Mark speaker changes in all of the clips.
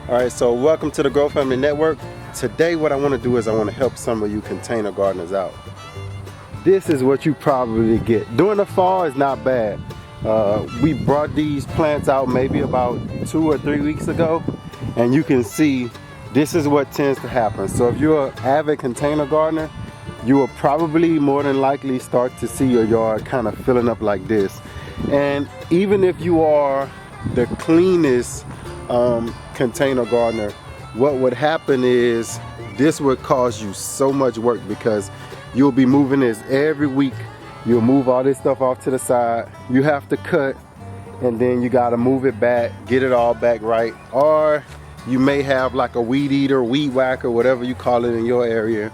Speaker 1: Alright, so welcome to the Grow Family Network. Today what I want to do is I want to help some of you container gardeners out. This is what you probably get. During the fall is not bad. We brought these plants out maybe about 2 or 3 weeks ago, and you can see this is what tends to happen. So if you're an avid container gardener, you will probably more than likely start to see your yard kind of filling up like this. And even if you are the cleanest container gardener, what would happen is this would cause you so much work because you'll be moving this every week. You'll move all this stuff off to the side. You have to cut, and then you got to move it back, get it all back right. Or you may have like a weed eater, weed whacker, whatever you call it in your area,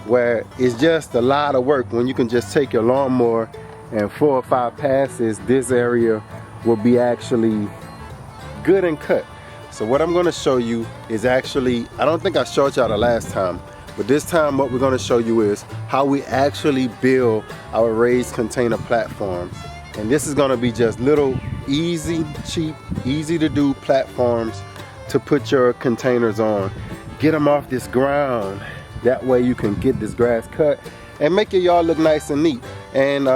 Speaker 1: where it's just a lot of work when you can just take your lawnmower and 4 or 5 passes, this area will be actually good and cut. So what I'm going to show you is actually, I don't think I showed y'all the last time, but this time what we're going to show you is how we actually build our raised container platforms. And this is going to be just little easy, cheap, easy to do platforms to put your containers on. Get them off this ground. That way you can get this grass cut and make your yard look nice and neat. And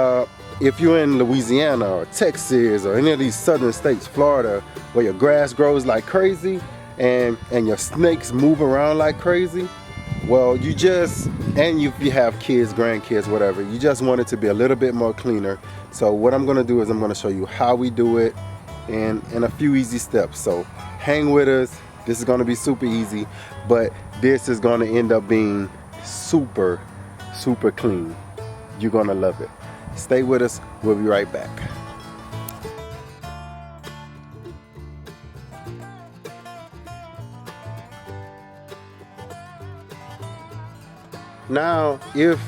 Speaker 1: if you're in Louisiana or Texas or any of these southern states, Florida, where your grass grows like crazy and your snakes move around like crazy, well, you just, and if you have kids, grandkids, whatever, you just want it to be a little bit more cleaner. So what I'm going to do is I'm going to show you how we do it in a few easy steps. So hang with us. This is going to be super easy, but this is going to end up being super, super clean. You're going to love it. Stay with us. We'll be right back. Now, if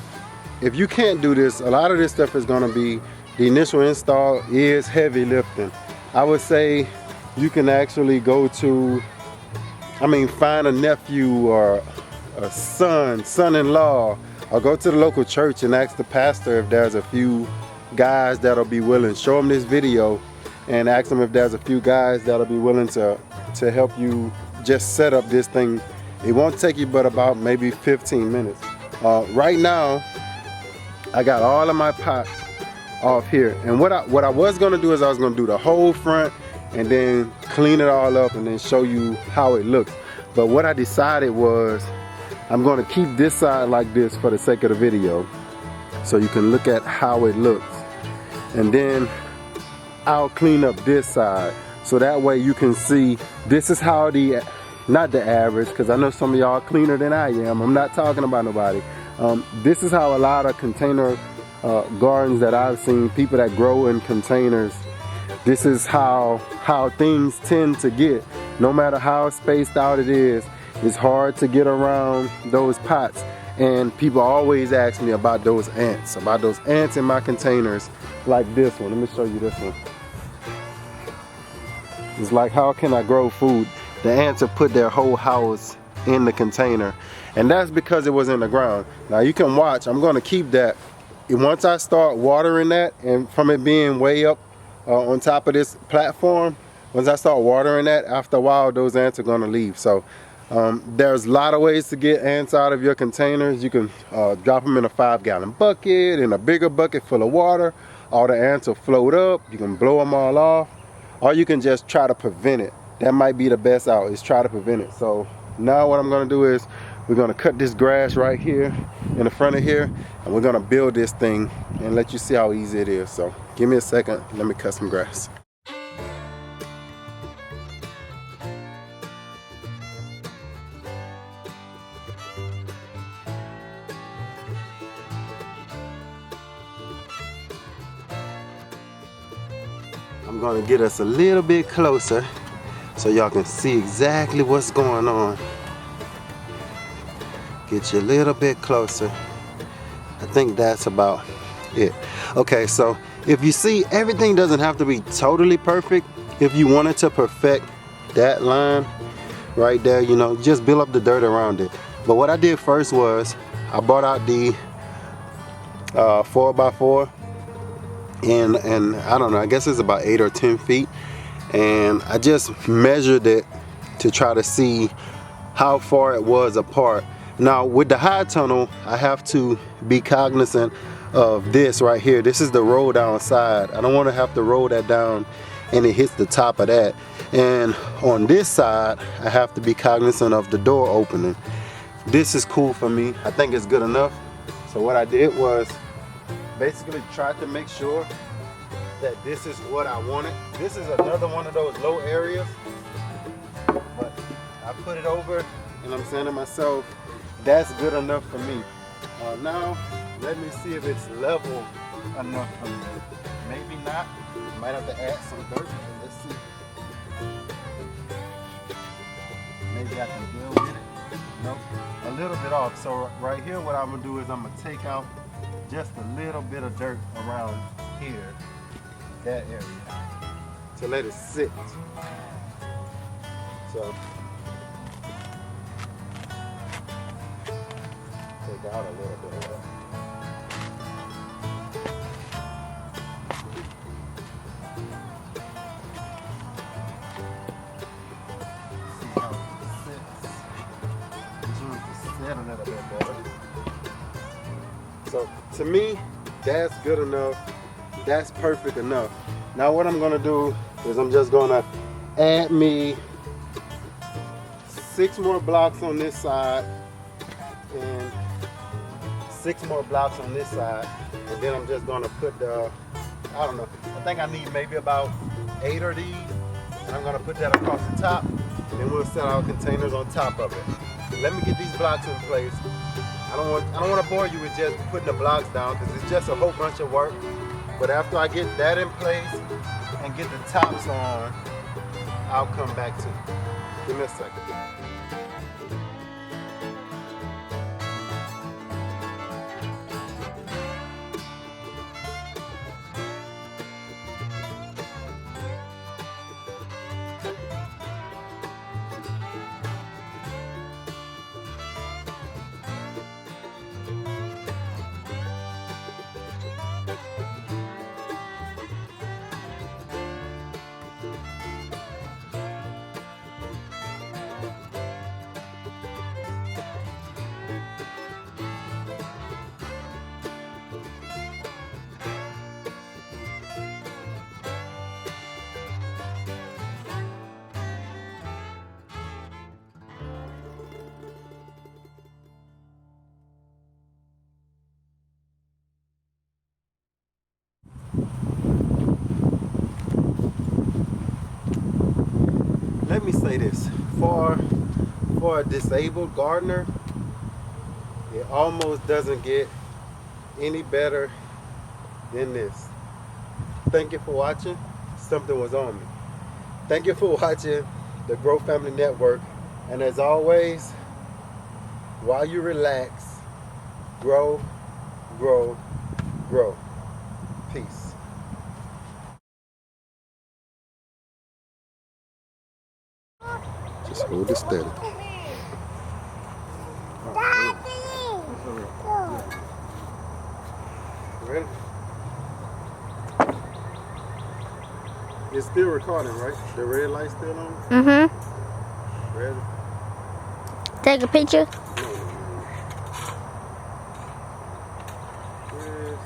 Speaker 1: you can't do this, a lot of this stuff is going to be, the initial install is heavy lifting. I would say you can actually go to, find a nephew or a son-in-law, or go to the local church and ask the pastor if there's a few guys that'll be willing. Show them this video and ask them if there's a few guys that'll be willing to help you just set up this thing. It won't take you but about maybe 15 minutes. Right now, I got all of my pots off here. And what I was gonna do is I was gonna do the whole front and then clean it all up and then show you how it looks. But what I decided was I'm going to keep this side like this for the sake of the video so you can look at how it looks. And then I'll clean up this side so that way you can see this is how not the average, because I know some of y'all cleaner than I am. I'm not talking about nobody. This is how a lot of container gardens that I've seen, people that grow in containers, this is how things tend to get. No matter how spaced out it is, it's hard to get around those pots. And people always ask me about those ants in my containers, like this one. Let me show you this one. It's like, how can I grow food? The ants have put their whole house in the container, and that's because it was in the ground. Now you can watch, I'm gonna keep that. Once I start watering that, and from it being way up on top of this platform, once I start watering that, after a while those ants are gonna leave. So there's a lot of ways to get ants out of your containers. You can drop them in a 5-gallon bucket, in a bigger bucket full of water. All the ants will float up. You can blow them all off, or you can just try to prevent it. That might be the best out, is try to prevent it. So now what I'm gonna do is we're gonna cut this grass right here in the front of here, and we're gonna build this thing and let you see how easy it is. So give me a second, let me cut some grass. I'm gonna get us a little bit closer so y'all can see exactly what's going on. Get you a little bit closer. I think that's about it. Okay, so if you see, everything doesn't have to be totally perfect. If you wanted to perfect that line right there, you know, just build up the dirt around it. But what I did first was I brought out the 4x4, and I don't know, I guess it's about 8 or 10 feet, and I just measured it to try to see how far it was apart. Now with the high tunnel, I have to be cognizant of this right here. This is the roll down side. I don't want to have to roll that down and it hits the top of that. And on this side, I have to be cognizant of the door opening. This is cool for me. I think it's good enough. So what I did was basically tried to make sure that this is what I wanted. This is another one of those low areas, but I put it over and I'm saying to myself, that's good enough for me. Now, let me see if it's level enough for me. Maybe not. Might have to add some dirt. Let's see. Maybe I can deal with it. Nope. A little bit off. So right here, what I'm gonna do is I'm gonna take out just a little bit of dirt around here, that area, to let it sit. So take out a little bit of that. See how it sits. This one can set a little bit better. So to me, that's good enough. That's perfect enough. Now what I'm gonna do is I'm just gonna add me 6 more blocks on this side and 6 more blocks on this side, and then I'm just gonna put the, I don't know, I think I need maybe about 8 of these, and I'm gonna put that across the top, and then we'll set our containers on top of it. Let me get these blocks in place. I don't want to bore you with just putting the blocks down because it's just a whole bunch of work. But after I get that in place and get the tops on, I'll come back to you. Give me a second. Let me say this, for a disabled gardener, it almost doesn't get any better than this. Thank you for watching. Something was on me. Thank you for watching the Grow Family Network, and as always, while you relax, grow, grow, grow. Peace. Just hold it steady. Ready? It's still recording, right? The red light's still on? Mm-hmm. Ready?
Speaker 2: Take a picture.
Speaker 1: Yes.